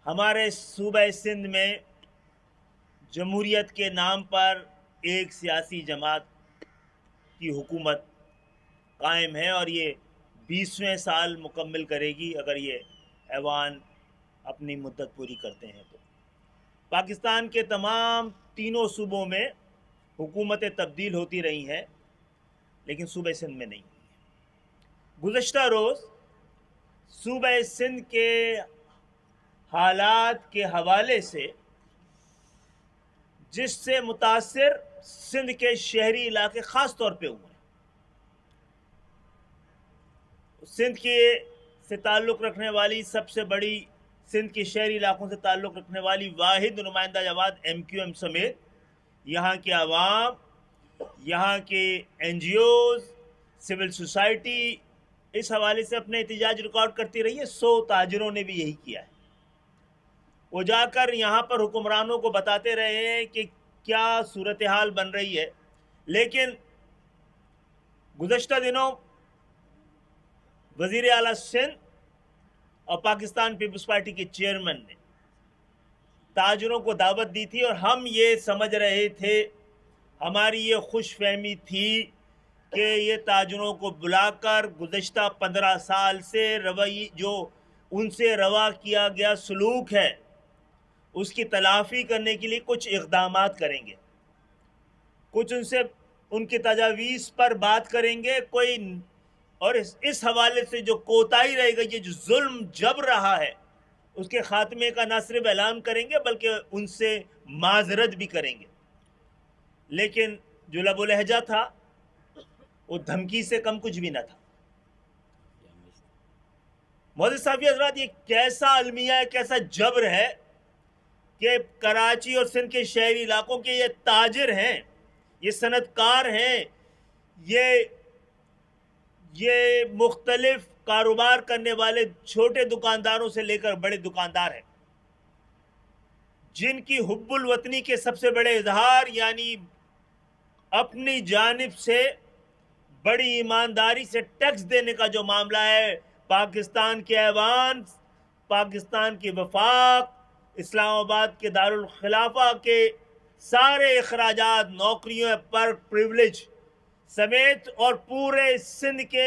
ہمارے صوبہ سندھ میں جمہوریت کے نام پر ایک سیاسی جماعت کی حکومت قائم ہے اور یہ 20ویں سال مکمل کرے گی اگر یہ ایوان اپنی مدت پوری کرتے ہیں تو۔ پاکستان کے تمام تینوں صوبوں میں حکومتیں تبدیل ہوتی رہی ہیں لیکن صوبہ سندھ میں نہیں۔ گزشتہ روز صوبہ سندھ کے حالات کے حوالے سے جس سے متاثر سندھ کے شہری علاقے خاص طور پہ ہوئے ہیں، سندھ سے تعلق رکھنے والی سب سے بڑی سندھ کے شہری علاقوں سے تعلق رکھنے والی واحد نمائندہ جماعت MQM سمیت یہاں کے عوام، یہاں کے NGOs، سول سوسائٹی اس حوالے سے اپنے احتجاج ریکارڈ کرتی رہی ہے۔ 100 تاجروں نے بھی یہی کیا ہے۔ وہ جا کر یہاں پر حکمرانوں کو بتاتے رہے ہیں کہ کیا صورتحال بن رہی ہے، لیکن گزشتہ دنوں وزیر اعلیٰ سندھ اور پاکستان پیپلز پارٹی کے چیئرمین نے تاجروں کو دعوت دی تھی اور ہم یہ سمجھ رہے تھے، ہماری یہ خوش فہمی تھی کہ یہ تاجروں کو بلا کر گزشتہ 15 سال سے جو ان سے روا کیا گیا سلوک ہے اس کی تلافی کرنے کے لیے کچھ اقدامات کریں گے، کچھ ان کی تجاویز پر بات کریں گے، اور اس حوالے سے جو کوتاہی رہے گی، یہ جو ظلم جبر رہا ہے اس کے خاتمے کا نہ صرف اعلان کریں گے بلکہ ان سے معذرت بھی کریں گے۔ لیکن جو لب و لہجہ تھا وہ دھمکی سے کم کچھ بھی نہ تھا۔ معزز صحافی حضرات، یہ کیسا المیہ ہے، کیسا جبر ہے کہ کراچی اور سندھ کے شہری علاقوں کے یہ تاجر ہیں، یہ صنعت کار ہیں، یہ مختلف کاروبار کرنے والے چھوٹے دکانداروں سے لے کر بڑے دکاندار ہیں، جن کی حب الوطنی کے سب سے بڑے اظہار یعنی اپنی جانب سے بڑی ایمانداری سے ٹیکس دینے کا جو معاملہ ہے، پاکستان کے ایوان، پاکستان کی وفاق، اسلام آباد کے دارالخلافہ کے سارے اخراجات، نوکریوں پر پریولیج سمیت اور پورے سندھ کے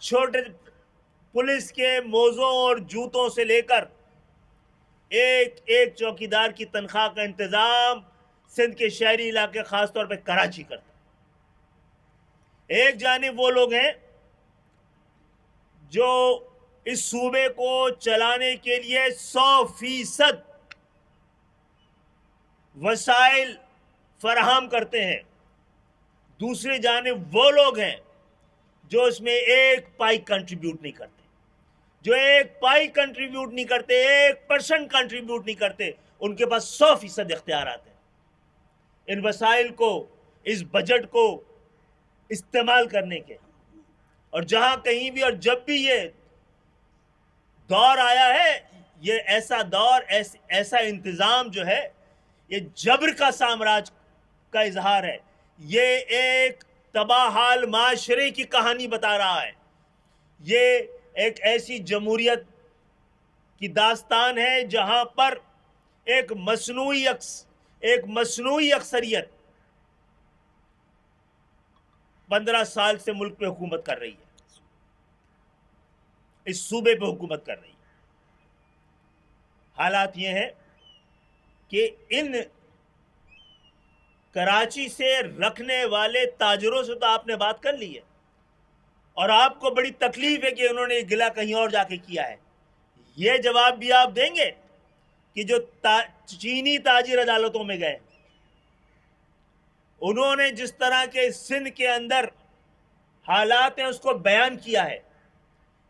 چھوٹے پولیس کے موزوں اور جوتوں سے لے کر ایک چوکیدار کی تنخواہ کا انتظام سندھ کے شہری علاقے خاص طور پہ کراچی کرتا۔ ایک جانب وہ لوگ ہیں جو اس صوبے کو چلانے کے لیے 100% وسائل فراہم کرتے ہیں، دوسری جانب وہ لوگ ہیں جو اس میں ایک پائی کنٹریبیوٹ نہیں کرتے، جو 1% کنٹریبیوٹ نہیں کرتے۔ ان کے پاس 100% اختیارات ہیں ان وسائل کو، اس بجٹ کو استعمال کرنے کے، اور جہاں کہیں بھی اور جب بھی یہ دور آیا ہے، یہ ایسا دور، ایسا انتظام جو ہے، یہ جبر کا سامراج کا اظہار ہے، یہ ایک تباہ حال معاشرے کی کہانی بتا رہا ہے، یہ ایک ایسی جمہوریت کی داستان ہے جہاں پر ایک مصنوعی اکثریت 15 سال سے ملک پہ حکومت کر رہی ہے، اس صوبے پہ حکومت کر رہی ہے۔ حالات یہ ہیں کہ ان کراچی سے رکھنے والے تاجروں سے تو آپ نے بات کر لی ہے اور آپ کو بڑی تکلیف ہے کہ انہوں نے گلہ کہیں اور جا کے کیا ہے۔ یہ جواب بھی آپ دیں گے کہ جو چینی تاجر عدالتوں میں گئے، انہوں نے جس طرح کے سندھ کے اندر حالات ہیں اس کو بیان کیا ہے،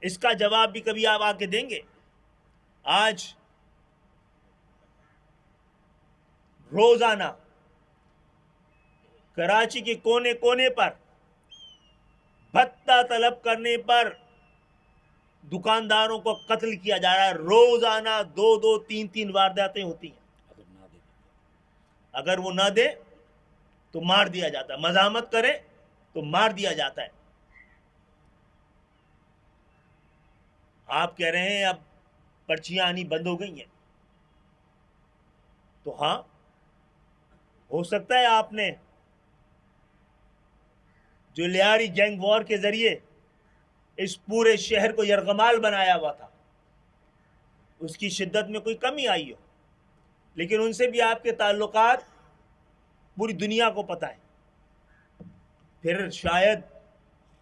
اس کا جواب بھی کبھی آپ آ کے دیں گے؟ آج روزانہ کراچی کے کونے کونے پر بھتہ طلب کرنے پر دکانداروں کو قتل کیا جا رہا ہے، روزانہ 2 3 وارداتیں ہوتی ہیں۔ اگر وہ نہ دے تو مار دیا جاتا ہے، مزاحمت کرے تو مار دیا جاتا ہے۔ آپ کہہ رہے ہیں اب پرچیاں آنی بند ہو گئی ہیں. تو ہاں ہو سکتا ہے آپ نے جو لیاری گینگ وار کے ذریعے اس پورے شہر کو یرغمال بنایا ہوا تھا اس کی شدت میں کوئی کمی آئی ہو، لیکن ان سے بھی آپ کے تعلقات پوری دنیا کو پتہ ہے. پھر شاید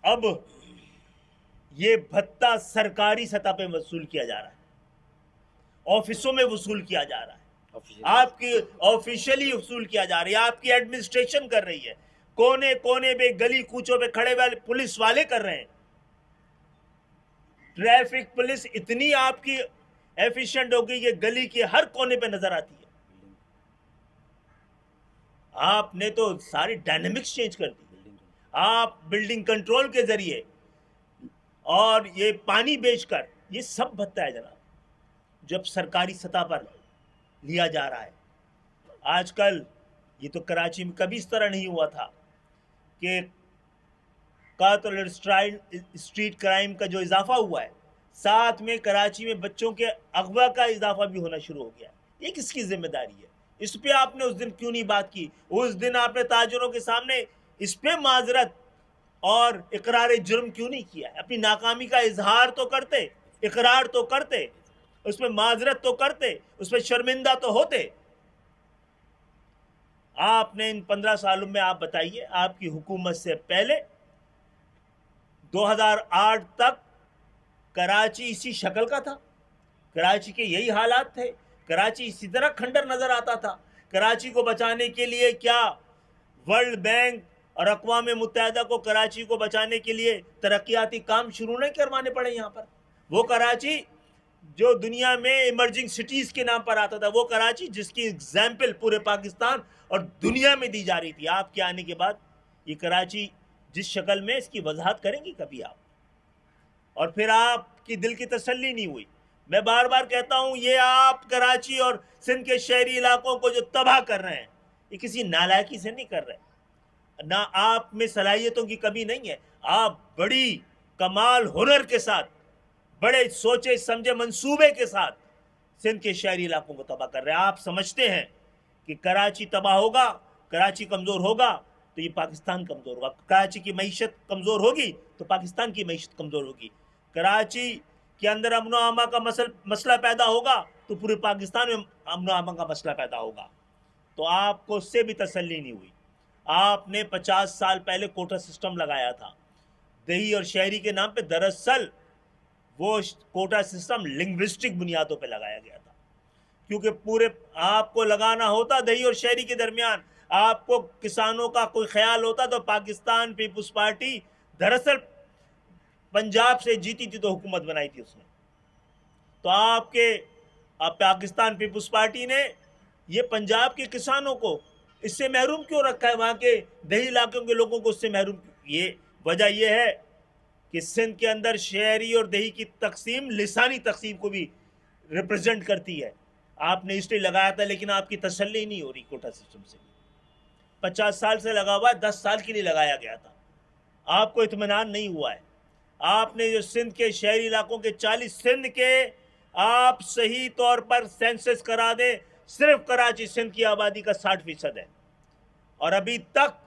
اب یہ بھتہ سرکاری سطح پہ وصول کیا جا رہا ہے، آفسوں میں وصول کیا جا رہا ہے، آپ کی آفیشلی وصول کیا جا رہا ہے، آپ کی ایڈمنسٹریشن کر رہی ہے، کونے کونے پہ گلی کوچوں پہ کھڑے والے پولیس والے کر رہے ہیں. ٹریفک پولیس اتنی آپ کی ایفیشنٹ ہو گئی کہ گلی کے ہر کونے پہ نظر آتی ہے. آپ نے تو ساری ڈائنامکس چینج کر دی. آپ بلڈنگ کنٹرول کے ذریعے اور یہ پانی بیچ کر، یہ سب بھتہ ہے جناب جب سرکاری سطح پر لیا جا رہا ہے. آج کل یہ تو کراچی میں کبھی اس طرح نہیں ہوا تھا کہ قاتل اسٹریٹ کرائم کا جو اضافہ ہوا ہے، ساتھ میں کراچی میں بچوں کے اغوا کا اضافہ بھی ہونا شروع ہو گیا. یہ کس کی ذمہ داری ہے؟ اس پہ آپ نے اس دن کیوں نہیں بات کی؟ اس دن آپ نے تاجروں کے سامنے اس پہ معذرت اور اقرار جرم کیوں نہیں کیا؟ اپنی ناکامی کا اظہار تو کرتے، اقرار تو کرتے، اس میں معذرت تو کرتے، اس میں شرمندہ تو ہوتے. آپ نے ان 15 سالوں میں آپ بتائیے، آپ کی حکومت سے پہلے 2008 تک کراچی اسی شکل کا تھا، کراچی کے یہی حالات تھے، کراچی اسی طرح کھنڈر نظر آتا تھا. کراچی کو بچانے کے لیے کیا ورلڈ بینک اور اقوام متحدہ کو کراچی کو بچانے کے لیے ترقیاتی کام شروع نہیں کروانے پڑے یہاں پر؟ وہ کراچی جو دنیا میں ایمرجنگ سٹیز کے نام پر آتا تھا، وہ کراچی جس کی ایگزامپل پورے پاکستان اور دنیا میں دی جا رہی تھی، آپ کے آنے کے بعد یہ کراچی جس شکل میں، اس کی وضاحت کریں گی کبھی آپ؟ اور پھر آپ کی دل کی تسلی نہیں ہوئی. میں بار بار کہتا ہوں، یہ آپ کراچی اور سندھ کے شہری علاقوں کو جو تباہ کر رہے ہیں، یہ کسی نالائکی سے نہیں کر رہے، نہ آپ میں صلاحیتوں کی کمی نہیں ہے. آپ بڑی کمال ہنر کے ساتھ، بڑے سوچے سمجھے منصوبے کے ساتھ سندھ کے شہری علاقوں کو تباہ کر رہے ہیں. آپ سمجھتے ہیں کہ کراچی تباہ ہوگا، کراچی کمزور ہوگا تو یہ پاکستان کمزور ہوگا، کراچی کی معیشت کمزور ہوگی تو پاکستان کی معیشت کمزور ہوگی، کراچی کے اندر امن و امان کا مسئلہ پیدا ہوگا تو پورے پاکستان میں امن و امان کا مسئلہ پیدا ہوگا. تو آپ کو اس سے بھی تسلی نہیں ہوئی. آپ نے 50 سال پہلے کوٹا سسٹم لگایا تھا دیہی اور شہری کے نام پہ. دراصل وہ کوٹا سسٹم لنگوسٹک بنیادوں پہ لگایا گیا تھا، کیونکہ پورے آپ کو لگانا ہوتا دیہی اور شہری کے درمیان، آپ کو کسانوں کا کوئی خیال ہوتا تو پاکستان پیپلز پارٹی دراصل پنجاب سے جیتی تھی تو حکومت بنائی تھی اس نے. تو آپ پاکستان پیپلز پارٹی نے یہ پنجاب کے کسانوں کو اس سے محروم کیوں رکھا ہے؟ وہاں کے دیہی علاقوں کے لوگوں کو اس سے محروم کیوں؟ یہ وجہ یہ ہے کہ سندھ کے اندر شہری اور دیہی کی تقسیم لسانی تقسیم کو بھی ریپرزنٹ کرتی ہے. آپ نے اس لیے لگایا تھا، لیکن آپ کی تسلی نہیں ہو رہی کوٹا سسٹم سے. 50 سال سے لگا ہوا ہے، 10 سال کے لیے لگایا گیا تھا، آپ کو اطمینان نہیں ہوا ہے. آپ نے جو سندھ کے شہری علاقوں کے 40 سندھ کے آپ صحیح طور پر سینسس کرا دیں، صرف کراچی سندھ کی آبادی کا 60% ہے، اور ابھی تک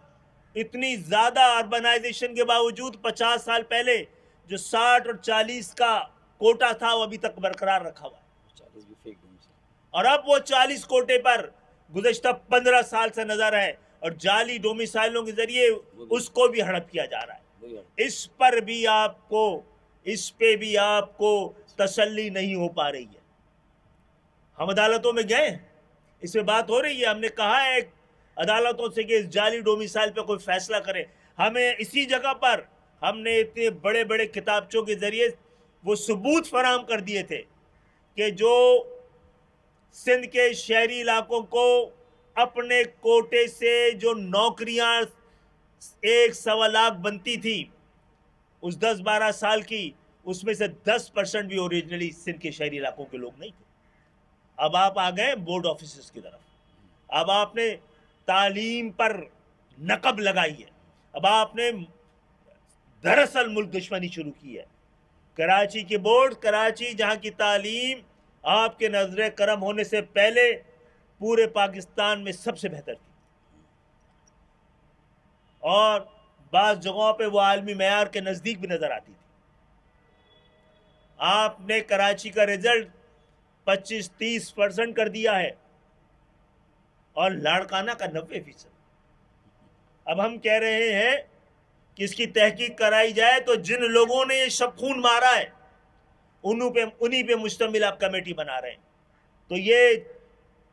اتنی زیادہ اربنائزیشن کے باوجود 50 سال پہلے جو 60 اور 40 کا کوٹا تھا وہ ابھی تک برقرار رکھا ہوا ہے. اور اب وہ 40 کوٹے پر گزشتہ 15 سال سے نظر ہے، اور جعلی ڈومیسائلوں کے ذریعے اس کو بھی ہڑپ کیا جا رہا ہے. اس پہ بھی آپ کو تسلی نہیں ہو پا رہی ہے. ہم عدالتوں میں گئے، اس پہ بات ہو رہی ہے، ہم نے کہا ہے عدالتوں سے کہ اس جعلی ڈومیسائل پہ کوئی فیصلہ کرے. ہمیں اسی جگہ پر ہم نے اتنے بڑے بڑے کتابچوں کے ذریعے وہ ثبوت فراہم کر دیے تھے کہ جو سندھ کے شہری علاقوں کو اپنے کوٹے سے جو نوکریاں 1.25 لاکھ بنتی تھی اس 10-12 سال کی، اس میں سے 10% بھی اوریجنلی سندھ کے شہری علاقوں کے لوگ نہیں تھے. اب آپ آ گئے بورڈ آفیسز کی طرف، اب آپ نے تعلیم پر نقب لگائی ہے، اب آپ نے دراصل ملک دشمنی شروع کی ہے. کراچی کے بورڈ، کراچی جہاں کی تعلیم آپ کے نظر کرم ہونے سے پہلے پورے پاکستان میں سب سے بہتر تھی، اور بعض جگہوں پہ وہ عالمی معیار کے نزدیک بھی نظر آتی تھی۔ آپ نے کراچی کا رزلٹ 25-30% کر دیا ہے، اور لاڑکانہ کا 90%۔ اب ہم کہہ رہے ہیں کہ اس کی تحقیق کرائی جائے، تو جن لوگوں نے یہ شب خون مارا ہے انہی پہ مشتمل آپ کمیٹی بنا رہے ہیں۔ تو یہ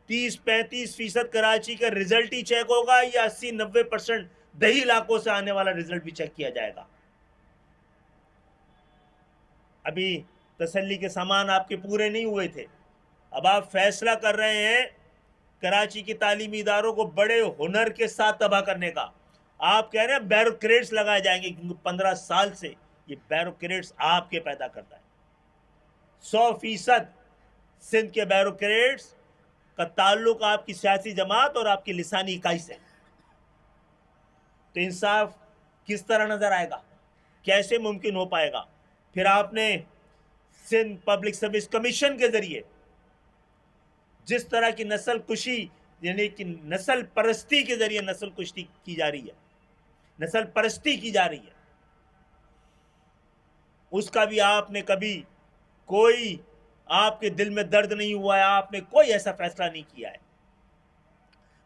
30-35% کراچی کا رزلٹ ہی چیک ہوگا، یا 80-90% دیہی علاقوں سے آنے والا رزلٹ بھی چیک کیا جائے گا؟ ابھی تسلی کے سامان آپ کے پورے نہیں ہوئے تھے، اب آپ فیصلہ کر رہے ہیں کراچی کی تعلیمی اداروں کو بڑے ہنر کے ساتھ تباہ کرنے کا۔ آپ کہہ رہے ہیں بیروکریٹس لگائے جائیں گے، کیونکہ 15 سال سے یہ بیروکریٹس آپ کے پیدا کرتا ہے۔ 100% سندھ کے بیروکریٹس کا تعلق آپ کی سیاسی جماعت اور آپ کی لسانی اکائی سے۔ تو انصاف کس طرح نظر آئے گا؟ کیسے ممکن ہو پائے گا؟ پھر آپ نے سندھ پبلک سروس کمیشن کے ذریعے جس طرح کی نسل کشی، یعنی کہ نسل پرستی کے ذریعے نسل کشی کی جا رہی ہے، نسل پرستی کی جا رہی ہے، اس کا بھی آپ نے کبھی کوئی آپ کے دل میں درد نہیں ہوا ہے، آپ نے کوئی ایسا فیصلہ نہیں کیا ہے۔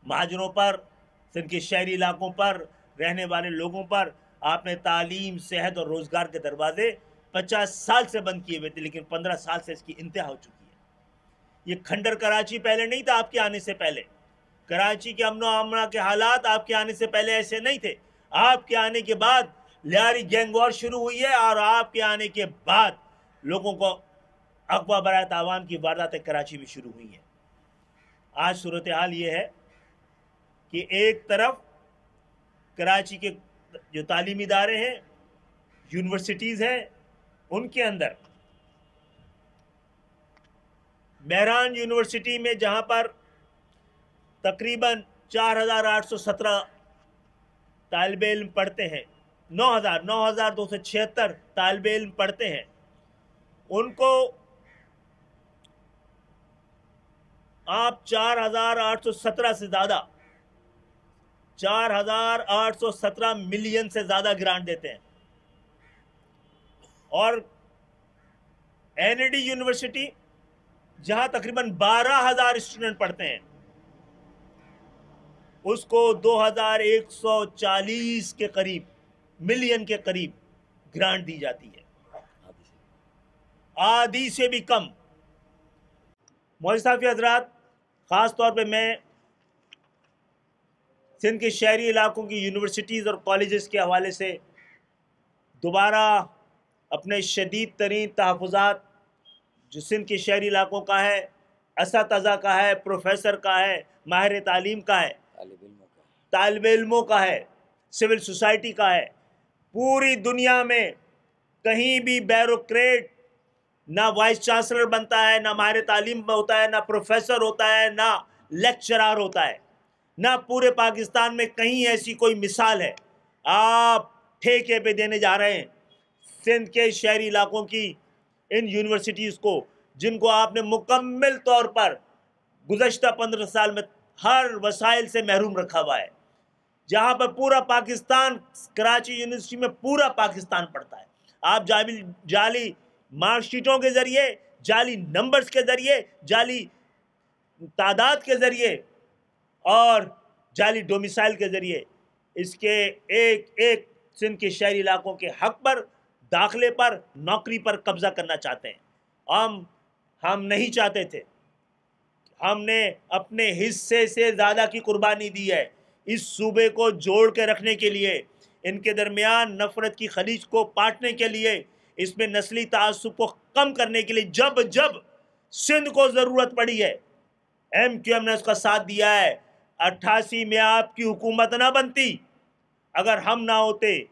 مہاجروں پر، سندھ کے شہری علاقوں پر رہنے والے لوگوں پر آپ نے تعلیم، صحت اور روزگار کے دروازے 50 سال سے بند کیے ہوئے تھے، لیکن 15 سال سے اس کی انتہا ہو چکی ہے۔ یہ کھنڈر کراچی پہلے نہیں تھا آپ کے آنے سے پہلے، کراچی کے امن و امان کے حالات آپ کے آنے سے پہلے ایسے نہیں تھے۔ آپ کے آنے کے بعد لیاری گینگ وار شروع ہوئی ہے، اور آپ کے آنے کے بعد لوگوں کو اغوا برائے تاوان کی وارداتیں کراچی میں شروع ہوئی ہیں۔ آج صورتحال یہ ہے کہ ایک طرف کراچی کے جو تعلیمی ادارے ہیں، یونیورسٹیز ہیں، ان کے اندر مہران یونیورسٹی میں جہاں پر تقریباً 4817 طالب علم پڑھتے ہیں، 9276 طالب علم پڑھتے ہیں، ان کو آپ 4817 سے زیادہ 4817 ملین سے زیادہ گرانٹ دیتے ہیں۔ اور این ای ڈی یونیورسٹی جہاں تقریباً 12,000 اسٹوڈنٹ پڑھتے ہیں، اس کو 2140 کے قریب ملین کے قریب گرانٹ دی جاتی ہے، آدھی سے بھی کم۔ معزز صحافی حضرات، خاص طور پہ میں سندھ کے شہری علاقوں کی یونیورسٹیز اور کالجز کے حوالے سے دوبارہ اپنے شدید ترین تحفظات جو سندھ کے شہری علاقوں کا ہے، اساتذہ کا ہے، پروفیسر کا ہے، ماہر تعلیم کا ہے، طالب علموں کا ہے، سول سوسائٹی کا ہے، پوری دنیا میں کہیں بھی بیروکریٹ نہ وائس چانسلر بنتا ہے، نہ ماہر تعلیم ہوتا ہے، نہ پروفیسر ہوتا ہے، نہ لیکچرار ہوتا ہے، نہ پورے پاکستان میں کہیں ایسی کوئی مثال ہے۔ آپ ٹھیکے پہ دینے جا رہے ہیں سندھ کے شہری علاقوں کی ان یونیورسٹیز کو، جن کو آپ نے مکمل طور پر گزشتہ 15 سال میں ہر وسائل سے محروم رکھا ہوا ہے، جہاں پر پورا پاکستان، کراچی یونیورسٹی میں پورا پاکستان پڑھتا ہے۔ آپ جعلی مارک شیٹوں کے ذریعے، جعلی نمبرز کے ذریعے، جعلی تعداد کے ذریعے اور جعلی ڈومیسائل کے ذریعے اس کے ایک ایک سندھ کے شہری علاقوں کے حق پر، داخلے پر، نوکری پر قبضہ کرنا چاہتے ہیں۔ ہم نہیں چاہتے تھے، ہم نے اپنے حصے سے زیادہ کی قربانی دی ہے اس صوبے کو جوڑ کے رکھنے کے لیے، ان کے درمیان نفرت کی خلیج کو پاٹنے کے لیے، اس میں نسلی تعصب کو کم کرنے کے لیے۔ جب جب سندھ کو ضرورت پڑی ہے، ایم کیو ایم نے اس کا ساتھ دیا ہے۔ 88 میں آپ کی حکومت نہ بنتی اگر ہم نہ ہوتے،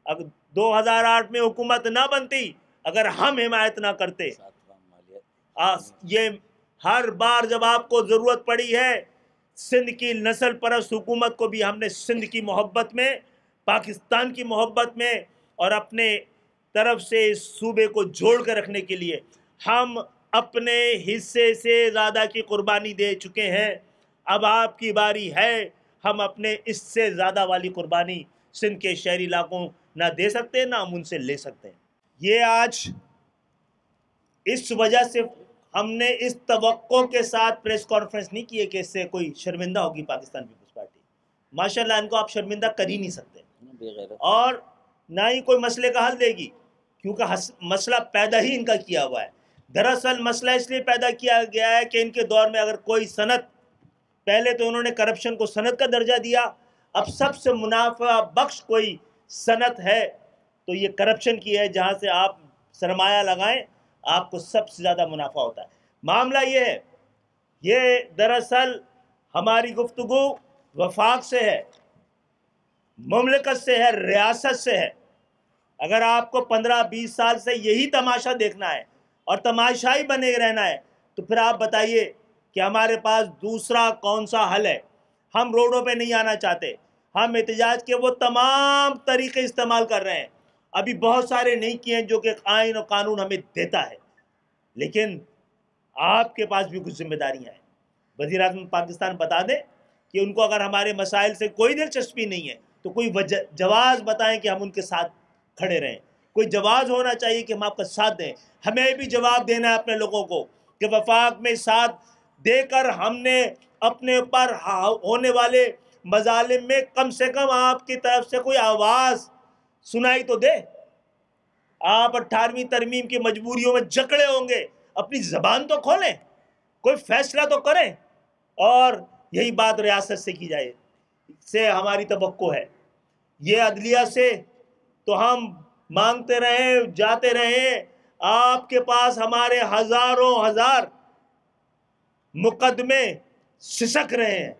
اگر 2008 میں حکومت نہ بنتی اگر ہم حمایت نہ کرتے۔ یہ ہر بار جب آپ کو ضرورت پڑی ہے سندھ کی نسل پرست حکومت کو بھی ہم نے سندھ کی محبت میں، پاکستان کی محبت میں اور اپنے طرف سے اس صوبے کو جوڑ کر رکھنے کے لیے ہم اپنے حصے سے زیادہ کی قربانی دے چکے ہیں. اب آپ کی باری ہے. ہم اپنے اس سے زیادہ والی قربانی سندھ کے شہری علاقوں نہ دے سکتے نہ ہم ان سے لے سکتے ہیں. یہ آج اس وجہ سے ہم نے اس توقع کے ساتھ پریس کانفرنس نہیں کی ہے کہ اس سے کوئی شرمندہ ہوگی پاکستان پیپلز پارٹی. ماشاءاللہ ان کو آپ شرمندہ کر ہی نہیں سکتے اور نہ ہی کوئی مسئلے کا حل دے گی، کیونکہ مسئلہ پیدا ہی ان کا کیا ہوا ہے. دراصل مسئلہ اس لیے پیدا کیا گیا ہے کہ ان کے دور میں اگر کوئی صنعت، پہلے تو انہوں نے کرپشن کو صنعت کا درجہ دیا، اب سب سے منافع بخش کوئی صنعت ہے تو یہ کرپشن کی ہے، جہاں سے آپ سرمایہ لگائیں آپ کو سب سے زیادہ منافع ہوتا ہے. معاملہ یہ ہے، یہ دراصل ہماری گفتگو وفاق سے ہے، مملکت سے ہے، ریاست سے ہے. اگر آپ کو 15-20 سال سے یہی تماشا دیکھنا ہے اور تماشائی بنے رہنا ہے تو پھر آپ بتائیے کہ ہمارے پاس دوسرا کون سا حل ہے. ہم روڈوں پہ نہیں آنا چاہتے، ہم احتجاج کے وہ تمام طریقے استعمال کر رہے ہیں. ابھی بہت سارے نہیں کیے ہیں جو کہ آئین اور قانون ہمیں دیتا ہے، لیکن آپ کے پاس بھی کچھ ذمہ داریاں ہیں. وزیر اعظم پاکستان بتا دیں کہ ان کو اگر ہمارے مسائل سے کوئی دلچسپی نہیں ہے تو کوئی جواز بتائیں کہ ہم ان کے ساتھ کھڑے رہیں. کوئی جواز ہونا چاہیے کہ ہم آپ کا ساتھ دیں. ہمیں بھی جواب دینا ہے اپنے لوگوں کو کہ وفاق میں ساتھ دے کر ہم نے اپنے اوپر ہونے والے مظالم میں کم سے کم آپ کی طرف سے کوئی آواز سنائی تو دے. آپ 18ویں ترمیم کی مجبوریوں میں جکڑے ہوں گے، اپنی زبان تو کھولیں، کوئی فیصلہ تو کریں. اور یہی بات ریاست سے کی جائے، سے ہماری توقع ہے. یہ عدلیہ سے تو ہم مانگتے رہیں، جاتے رہیں. آپ کے پاس ہمارے ہزاروں ہزار مقدمے سسک رہے ہیں.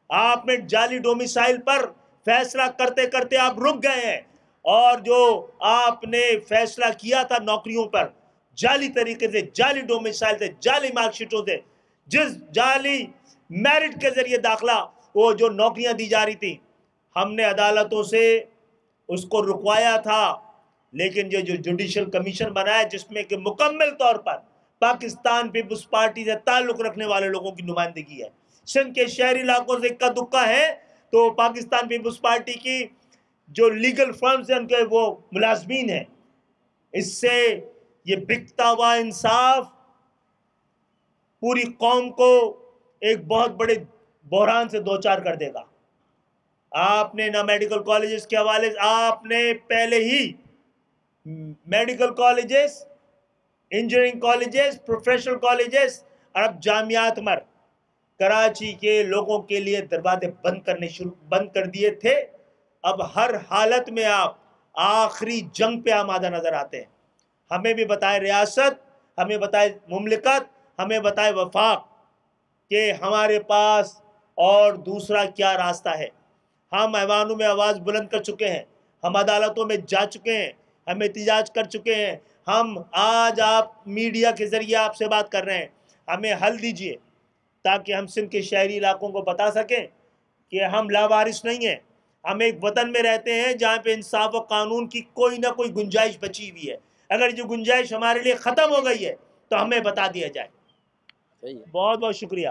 آپ نے جعلی ڈومیسائل پر فیصلہ کرتے کرتے آپ رک گئے ہیں، اور جو آپ نے فیصلہ کیا تھا نوکریوں پر جعلی طریقے سے، جعلی ڈومیسائل سے، جعلی مارک شیٹوں سے، جس جعلی میرٹ کے ذریعے داخلہ وہ جو نوکریاں دی جا رہی تھیں، ہم نے عدالتوں سے اس کو رکوایا تھا. لیکن جو جوڈیشل کمیشن بنا ہے جس میں کہ مکمل طور پر پاکستان پیپلز پارٹی سے تعلق رکھنے والے لوگوں کی نمائندگی ہے، سندھ کے شہری علاقوں سے اکا دکا ہے، تو پاکستان پیپلز پارٹی کی جو لیگل فرمز ہیں ان کے وہ ملازمین ہیں. اس سے یہ بکتا ہوا انصاف پوری قوم کو ایک بہت بڑے بحران سے دوچار کر دے گا. آپ نے نہ میڈیکل کالجز کے حوالے سے، آپ نے پہلے ہی medical colleges, engineering colleges, professional colleges اور اب جامعات مر کراچی کے لوگوں کے لیے دروازے بند کر دیے تھے. اب ہر حالت میں آپ آخری جنگ پہ آمادہ نظر آتے ہیں. ہمیں بھی بتائے ریاست، ہمیں بتائے مملکت، ہمیں بتائے وفاق کہ ہمارے پاس اور دوسرا کیا راستہ ہے. ہم ایوانوں میں آواز بلند کر چکے ہیں، ہم عدالتوں میں جا چکے ہیں، ہم احتجاج کر چکے ہیں. ہم آج آپ میڈیا کے ذریعے آپ سے بات کر رہے ہیں. ہمیں حل دیجئے تاکہ ہم سندھ کے شہری علاقوں کو بتا سکیں کہ ہم لاوارث نہیں ہیں. ہم ایک وطن میں رہتے ہیں جہاں پہ انصاف و قانون کی کوئی نہ کوئی گنجائش بچی ہوئی ہے. اگر جو گنجائش ہمارے لیے ختم ہو گئی ہے تو ہمیں بتا دیا جائے. بہت بہت شکریہ.